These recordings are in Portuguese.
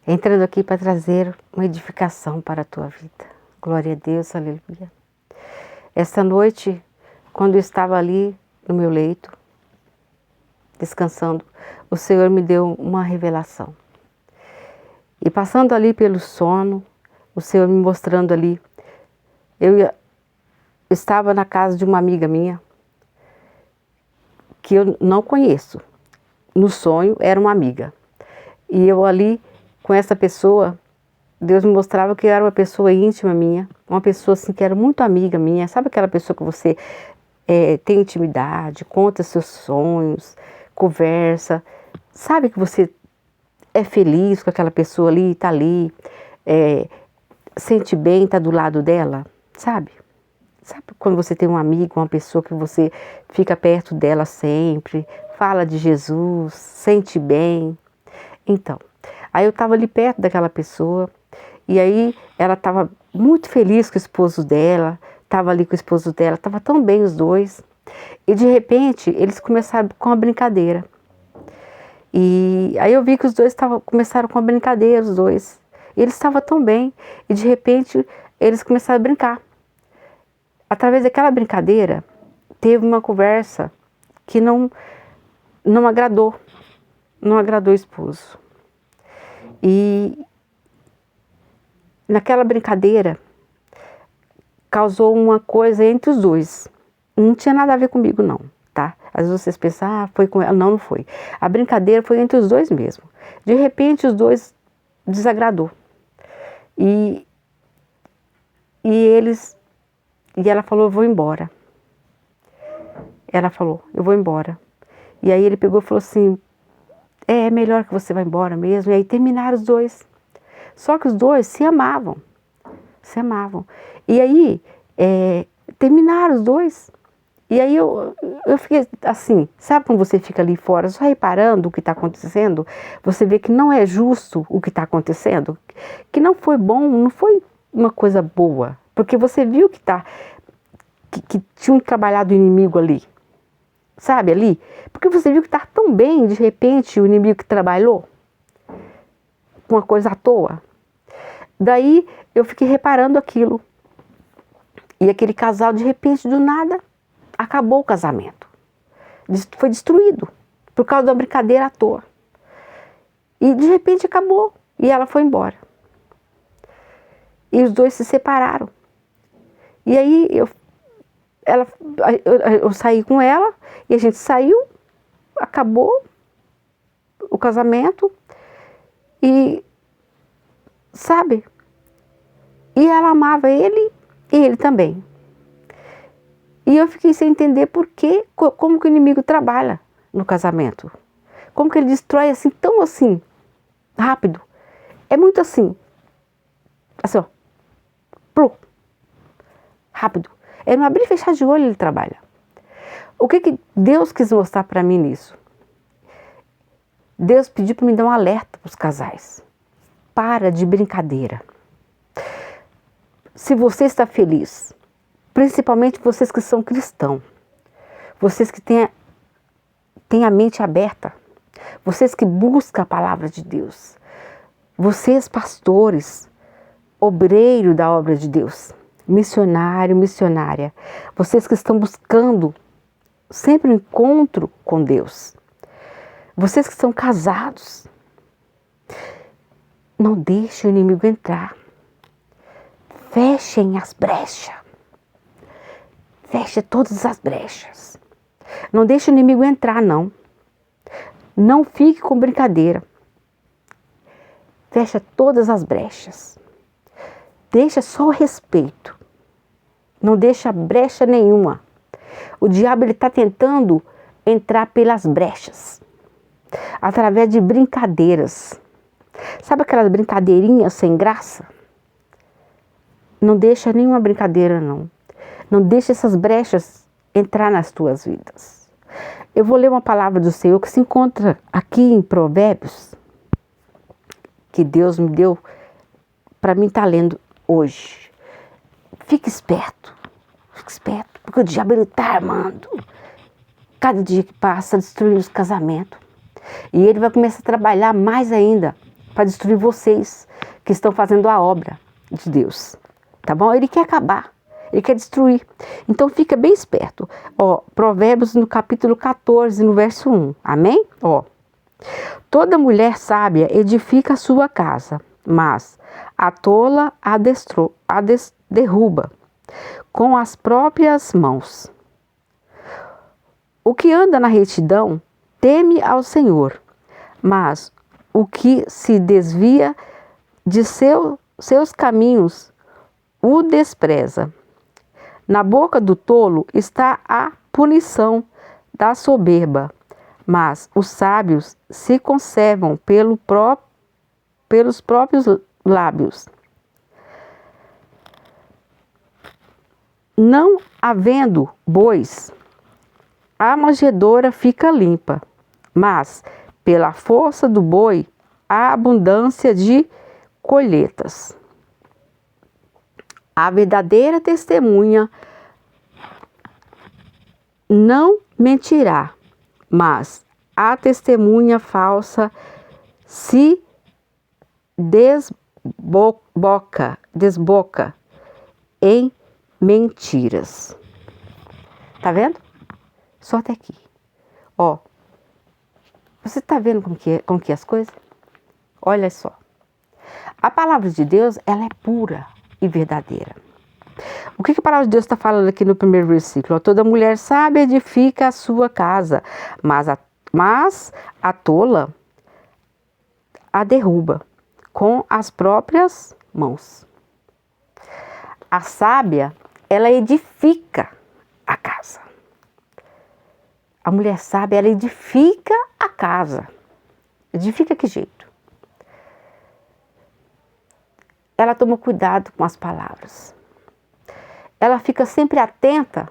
entrando aqui para trazer uma edificação para a tua vida. Glória a Deus, aleluia. Esta noite, quando eu estava ali no meu leito, descansando, o Senhor me deu uma revelação. E passando ali pelo sono, o Senhor me mostrando ali, eu estava na casa de uma amiga minha, que eu não conheço. No sonho era uma amiga. E eu ali, com essa pessoa, Deus me mostrava que eu era uma pessoa íntima minha, uma pessoa assim que era muito amiga minha. Sabe aquela pessoa que você tem intimidade, conta seus sonhos, conversa, sabe que você é feliz com aquela pessoa ali, tá ali, sente bem, tá do lado dela, sabe? Sabe quando você tem um amigo, uma pessoa que você fica perto dela sempre, fala de Jesus, sente bem? Então, aí eu estava ali perto daquela pessoa, e aí ela estava muito feliz com o esposo dela, estava ali com o esposo dela, estava tão bem os dois, e de repente eles começaram com uma brincadeira. E aí eu vi que os dois começaram com uma brincadeira, os dois. E eles estavam tão bem, e de repente eles começaram a brincar. Através daquela brincadeira, teve uma conversa que não agradou o esposo. E naquela brincadeira, causou uma coisa entre os dois. Não tinha nada a ver comigo não, tá? Às vezes vocês pensam, foi com ela. Não, não foi. A brincadeira foi entre os dois mesmo. De repente, os dois desagradou. E ela falou, eu vou embora. Ela falou, eu vou embora. E aí ele pegou e falou assim, é melhor que você vá embora mesmo. E aí terminaram os dois. Só que os dois se amavam. Se amavam. E aí, terminaram os dois. E aí eu fiquei assim, sabe quando você fica ali fora, só reparando o que está acontecendo? Você vê que não é justo o que está acontecendo, que não foi bom, não foi uma coisa boa. Porque você viu que tinha um trabalhado inimigo ali, sabe, ali? Porque você viu que está tão bem, de repente, o inimigo que trabalhou com uma coisa à toa. Daí eu fiquei reparando aquilo. E aquele casal, de repente, do nada, acabou o casamento. Foi destruído por causa da brincadeira à toa. E de repente acabou. E ela foi embora. E os dois se separaram. E aí eu saí com ela, e a gente saiu, acabou o casamento, e sabe? E ela amava ele, e ele também. E eu fiquei sem entender como que o inimigo trabalha no casamento. Como que ele destrói assim, tão assim, rápido. É muito assim. Assim, ó. Rápido. É no abrir e fechar de olho ele trabalha. O que Deus quis mostrar para mim nisso? Deus pediu para me dar um alerta para os casais. Para de brincadeira. Se você está feliz, principalmente vocês que são cristãos, vocês que têm a mente aberta, vocês que buscam a palavra de Deus, vocês pastores, obreiro da obra de Deus, missionário, missionária, vocês que estão buscando sempre um encontro com Deus, vocês que são casados, não deixem o inimigo entrar, fechem as brechas. Feche todas as brechas. Não deixe o inimigo entrar, não. Não fique com brincadeira. Feche todas as brechas. Deixa só o respeito. Não deixa brecha nenhuma. O diabo está tentando entrar pelas brechas. Através de brincadeiras. Sabe aquelas brincadeirinhas sem graça? Não deixa nenhuma brincadeira, não. Não deixe essas brechas entrar nas tuas vidas. Eu vou ler uma palavra do Senhor que se encontra aqui em Provérbios, que Deus me deu para mim estar lendo hoje. Fique esperto, porque o diabo está armando. Cada dia que passa, destruindo os casamentos. E ele vai começar a trabalhar mais ainda para destruir vocês que estão fazendo a obra de Deus, tá bom? Ele quer acabar, ele quer destruir. Então fica bem esperto. Ó, Provérbios no capítulo 14, no verso 1, amém? Ó, toda mulher sábia edifica a sua casa, mas a tola a derruba com as próprias mãos. O que anda na retidão teme ao Senhor, mas o que se desvia de seus caminhos o despreza. Na boca do tolo está a punição da soberba, mas os sábios se conservam pelos próprios lábios. Não havendo bois, a manjedoura fica limpa, mas pela força do boi há abundância de colheitas. A verdadeira testemunha não mentirá, mas a testemunha falsa se desboca em mentiras. Tá vendo? Só até aqui. Ó, você tá vendo como que é as coisas? Olha só. A palavra de Deus, ela é pura e verdadeira. O que a palavra de Deus está falando aqui no primeiro versículo? Ó, toda mulher sábia edifica a sua casa, mas a tola a derruba com as próprias mãos. A sábia, ela edifica a casa. A mulher sábia, ela edifica a casa. Edifica que jeito? Ela toma cuidado com as palavras. Ela fica sempre atenta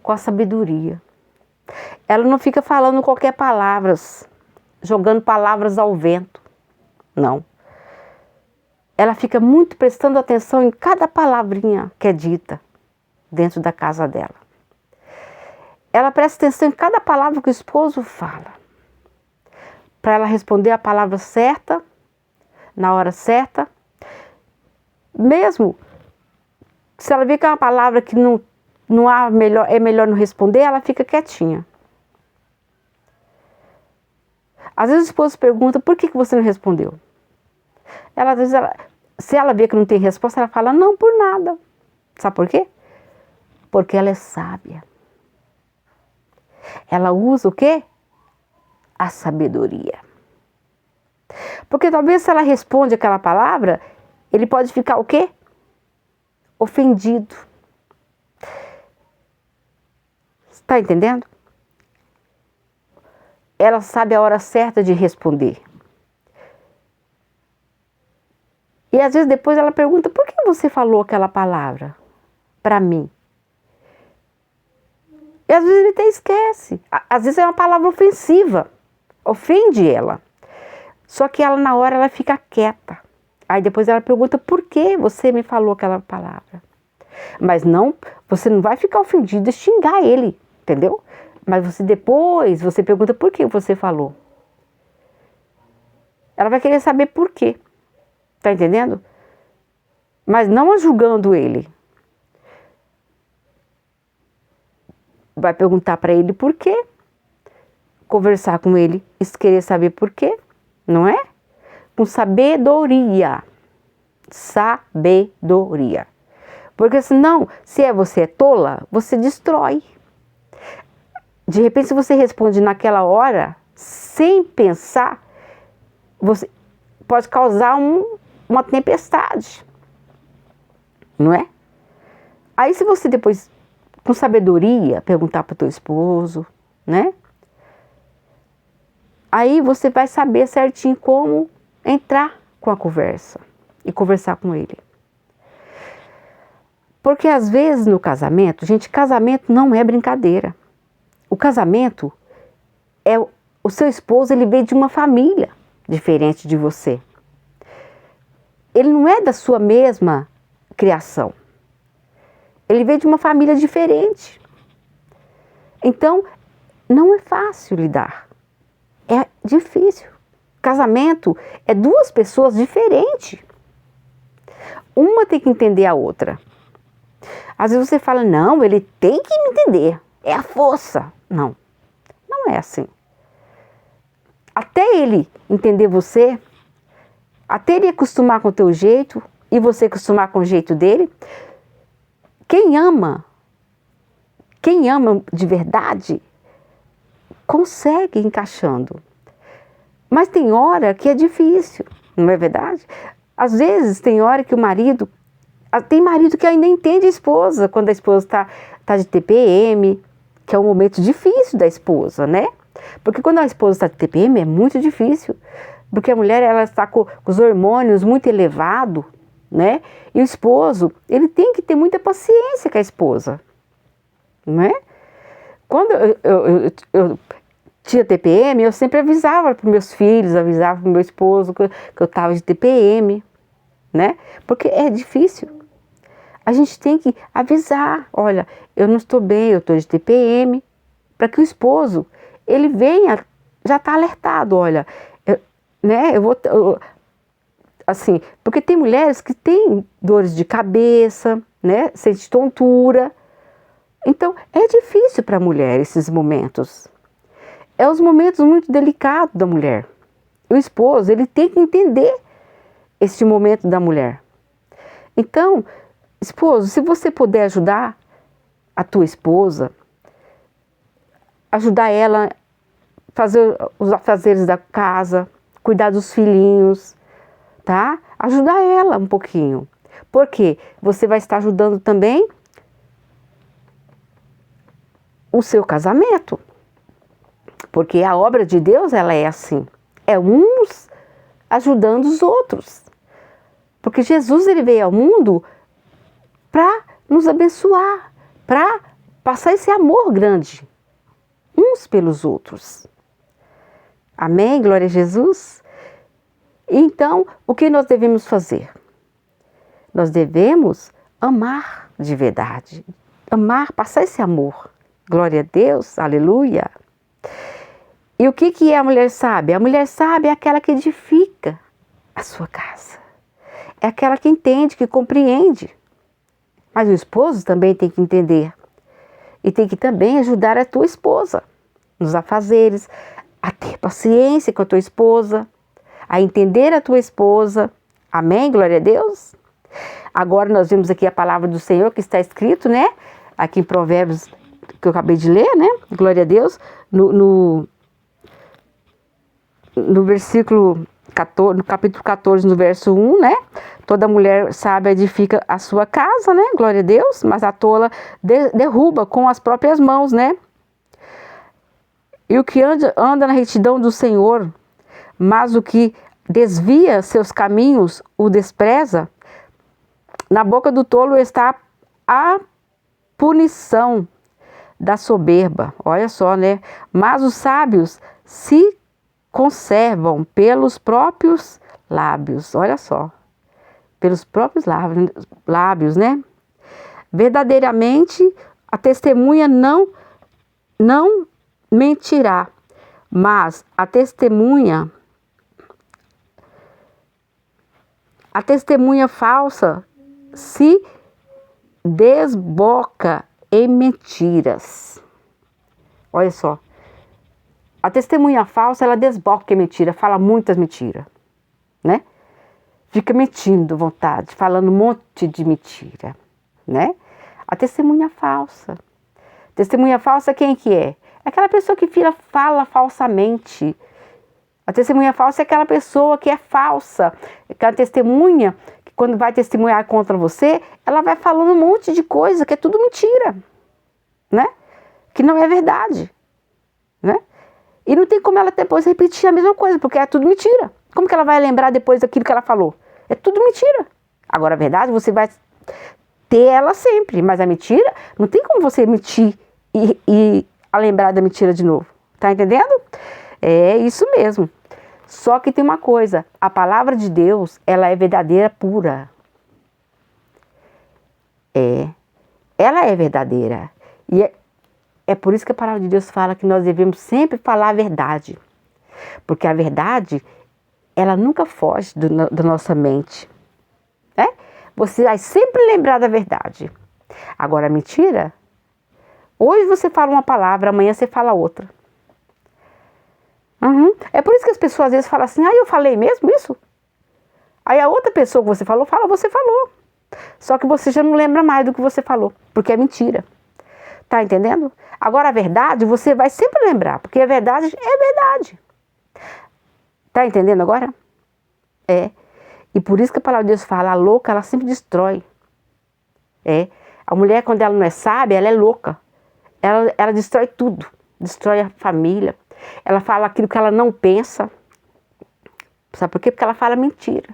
com a sabedoria. Ela não fica falando qualquer palavras, jogando palavras ao vento. Não. Ela fica muito prestando atenção em cada palavrinha que é dita dentro da casa dela. Ela presta atenção em cada palavra que o esposo fala, para ela responder a palavra certa, na hora certa. Mesmo se ela vê que é uma palavra que não há melhor, é melhor não responder, ela fica quietinha. Às vezes o esposo pergunta, por que você não respondeu? Às vezes, se ela vê que não tem resposta, ela fala, não, por nada. Sabe por quê? Porque ela é sábia. Ela usa o quê? A sabedoria. Porque talvez se ela responde aquela palavra, ele pode ficar o quê? Ofendido. Está entendendo? Ela sabe a hora certa de responder. E às vezes depois ela pergunta, por que você falou aquela palavra para mim? E às vezes ele até esquece. Às vezes é uma palavra ofensiva. Ofende ela. Só que ela na hora ela fica quieta. Aí depois ela pergunta, por que você me falou aquela palavra? Mas não, você não vai ficar ofendido e xingar ele, entendeu? Mas você pergunta por que você falou. Ela vai querer saber por quê. Tá entendendo? Mas não julgando ele. Vai perguntar para ele por quê. Conversar com ele e querer saber por quê. Não é? Com sabedoria. Sabedoria. Porque senão, se você é tola, você destrói. De repente, se você responde naquela hora, sem pensar, você pode causar uma tempestade. Não é? Aí se você depois, com sabedoria, perguntar para o teu esposo, né? Aí você vai saber certinho como entrar com a conversa e conversar com ele. Porque às vezes no casamento, gente, casamento não é brincadeira. O casamento é o seu esposo, ele veio de uma família diferente de você. Ele não é da sua mesma criação. Ele veio de uma família diferente. Então, não é fácil lidar. É difícil Casamento é duas pessoas diferentes. Uma tem que entender a outra. Às vezes você fala, não, ele tem que me entender. É a força. Não, não é assim. Até ele entender você, até ele acostumar com o teu jeito e você acostumar com o jeito dele, quem ama de verdade, consegue ir encaixando. Mas tem hora que é difícil, não é verdade? Às vezes tem hora que tem marido que ainda entende a esposa, quando a esposa tá de TPM, que é um momento difícil da esposa, né? Porque quando a esposa está de TPM é muito difícil, porque a mulher ela está com os hormônios muito elevados, né? E o esposo, ele tem que ter muita paciência com a esposa, não é? Quando eu tinha TPM, eu sempre avisava para meus filhos, avisava para o meu esposo que eu estava de TPM, né? Porque é difícil. A gente tem que avisar, olha, eu não estou bem, eu estou de TPM, para que o esposo, ele venha, já está alertado, olha, assim, porque tem mulheres que têm dores de cabeça, né, sente tontura, então é difícil para a mulher esses momentos. É os momentos muito delicados da mulher. O esposo, ele tem que entender este momento da mulher. Então, esposo, se você puder ajudar a tua esposa, ajudar ela a fazer os afazeres da casa, cuidar dos filhinhos, tá? Ajudar ela um pouquinho. Porque você vai estar ajudando também o seu casamento. Porque a obra de Deus, ela é assim. É uns ajudando os outros. Porque Jesus, ele veio ao mundo para nos abençoar, para passar esse amor grande, uns pelos outros. Amém? Glória a Jesus. Então, o que nós devemos fazer? Nós devemos amar de verdade. Amar, passar esse amor. Glória a Deus, aleluia. E o que é a mulher sábia? A mulher sábia é aquela que edifica a sua casa. É aquela que entende, que compreende. Mas o esposo também tem que entender. E tem que também ajudar a tua esposa nos afazeres, a ter paciência com a tua esposa, a entender a tua esposa. Amém? Glória a Deus. Agora nós vemos aqui a palavra do Senhor que está escrito, né? Aqui em Provérbios, que eu acabei de ler, né? Glória a Deus. No versículo 14, no capítulo 14, no verso 1, né? Toda mulher sábia edifica a sua casa, né? Glória a Deus. Mas a tola derruba com as próprias mãos, né? E o que anda na retidão do Senhor, mas o que desvia seus caminhos o despreza, na boca do tolo está a punição da soberba. Olha só, né? Mas os sábios se conservam pelos próprios lábios. Olha só. Pelos próprios lábios, né? Verdadeiramente, a testemunha não mentirá, mas a testemunha falsa se desboca em mentiras. Olha só. A testemunha falsa, ela desboca em mentira, fala muitas mentiras, né? Fica mentindo vontade, falando um monte de mentira, né? A testemunha falsa. Testemunha falsa quem que é? É aquela pessoa que fala falsamente. A testemunha falsa é aquela pessoa que é falsa. Aquela testemunha que quando vai testemunhar contra você, ela vai falando um monte de coisa que é tudo mentira, né? Que não é verdade, né? E não tem como ela depois repetir a mesma coisa, porque é tudo mentira. Como que ela vai lembrar depois daquilo que ela falou? É tudo mentira. Agora, a verdade, você vai ter ela sempre, mas a mentira, não tem como você mentir e a lembrar da mentira de novo. Tá entendendo? É isso mesmo. Só que tem uma coisa, a palavra de Deus, ela é verdadeira, pura. Ela é verdadeira. E é por isso que a palavra de Deus fala que nós devemos sempre falar a verdade. Porque a verdade, ela nunca foge da nossa mente. Né? Você vai sempre lembrar da verdade. Agora, a mentira, hoje você fala uma palavra, amanhã você fala outra. É por isso que as pessoas às vezes falam assim, eu falei mesmo isso? Aí a outra pessoa que você falou, você falou. Só que você já não lembra mais do que você falou, porque é mentira. Tá entendendo? Agora a verdade você vai sempre lembrar, porque a verdade é verdade. Tá entendendo agora? É. E por isso que a palavra de Deus fala, a louca, ela sempre destrói. É. A mulher, quando ela não é sábia, ela é louca. Ela destrói tudo. Destrói a família. Ela fala aquilo que ela não pensa. Sabe por quê? Porque ela fala mentira.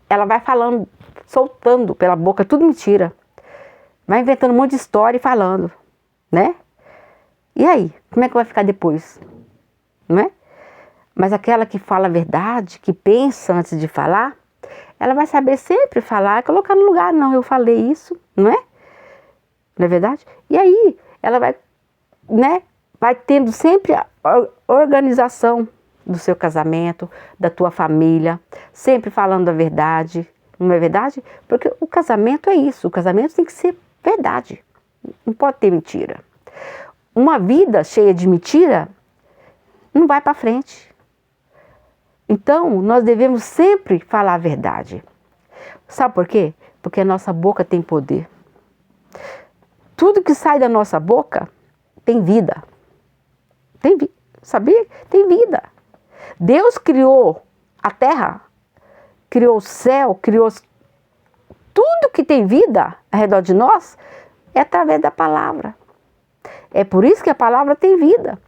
Ela vai falando, soltando pela boca, tudo mentira. Vai inventando um monte de história e falando, né? E aí? Como é que vai ficar depois? Não é? Mas aquela que fala a verdade, que pensa antes de falar, ela vai saber sempre falar, colocar no lugar, não, eu falei isso, não é? Não é verdade? E aí, ela vai, né? Vai tendo sempre a organização do seu casamento, da tua família, sempre falando a verdade, não é verdade? Porque o casamento é isso, o casamento tem que ser verdade, não pode ter mentira. Uma vida cheia de mentira não vai para frente. Então, nós devemos sempre falar a verdade. Sabe por quê? Porque a nossa boca tem poder. Tudo que sai da nossa boca tem vida. Sabia? Tem vida. Deus criou a terra, criou o céu, criou tudo que tem vida ao redor de nós é através da palavra. É por isso que a palavra tem vida.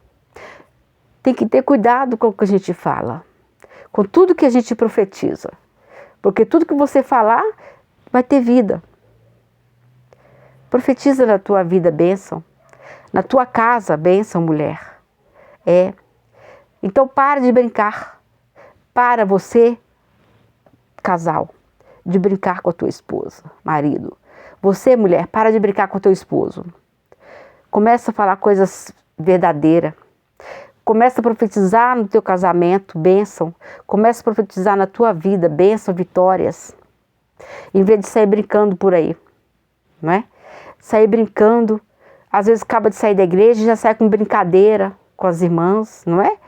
Tem que ter cuidado com o que a gente fala, com tudo que a gente profetiza, porque tudo que você falar vai ter vida. Profetiza na tua vida bênção, na tua casa bênção, mulher. Então para de brincar, para você, casal, de brincar com a tua esposa, marido. Você, mulher, para de brincar com o teu esposo. Começa a falar coisas verdadeiras. Começa a profetizar no teu casamento, bênção. Começa a profetizar na tua vida, bênção, vitórias. Em vez de sair brincando por aí, não é? Sair brincando, às vezes acaba de sair da igreja e já sai com brincadeira com as irmãs, não é?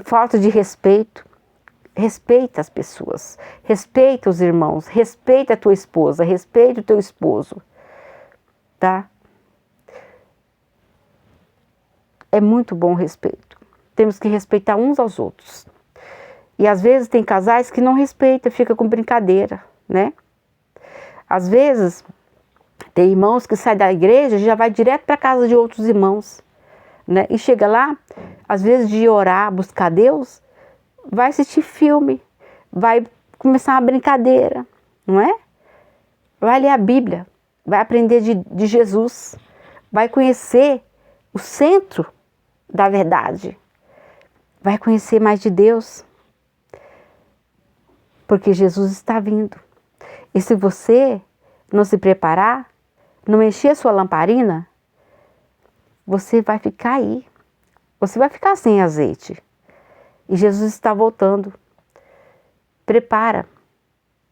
Falta de respeito. Respeita as pessoas, respeita os irmãos, respeita a tua esposa, respeita o teu esposo, tá? É muito bom o respeito. Temos que respeitar uns aos outros. E às vezes tem casais que não respeitam, fica com brincadeira, né? Às vezes tem irmãos que saem da igreja e já vai direto para a casa de outros irmãos, né? E chega lá, às vezes de orar, buscar Deus, vai assistir filme, vai começar uma brincadeira, não é? Vai ler a Bíblia, vai aprender de Jesus, vai conhecer o centro da verdade, vai conhecer mais de Deus, porque Jesus está vindo. E se você não se preparar, não encher a sua lamparina, você vai ficar aí, você vai ficar sem azeite. E Jesus está voltando. Prepara,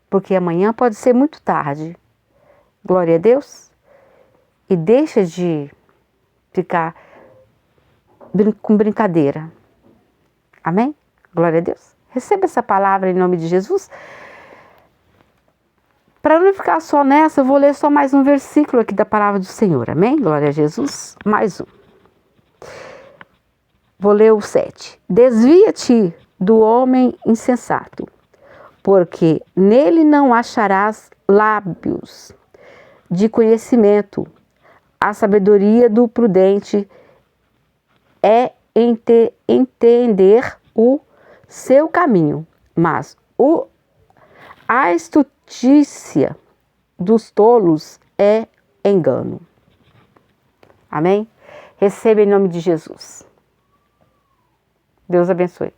porque amanhã pode ser muito tarde. Glória a Deus. E deixa de ficar com brincadeira. Amém? Glória a Deus. Receba essa palavra em nome de Jesus. Para não ficar só nessa, eu vou ler só mais um versículo aqui da palavra do Senhor. Amém? Glória a Jesus. Mais um. Vou ler o 7. Desvia-te do homem insensato, porque nele não acharás lábios de conhecimento. A sabedoria do prudente é entender o seu caminho, mas a astutícia dos tolos é engano. Amém? Receba em nome de Jesus. Deus abençoe.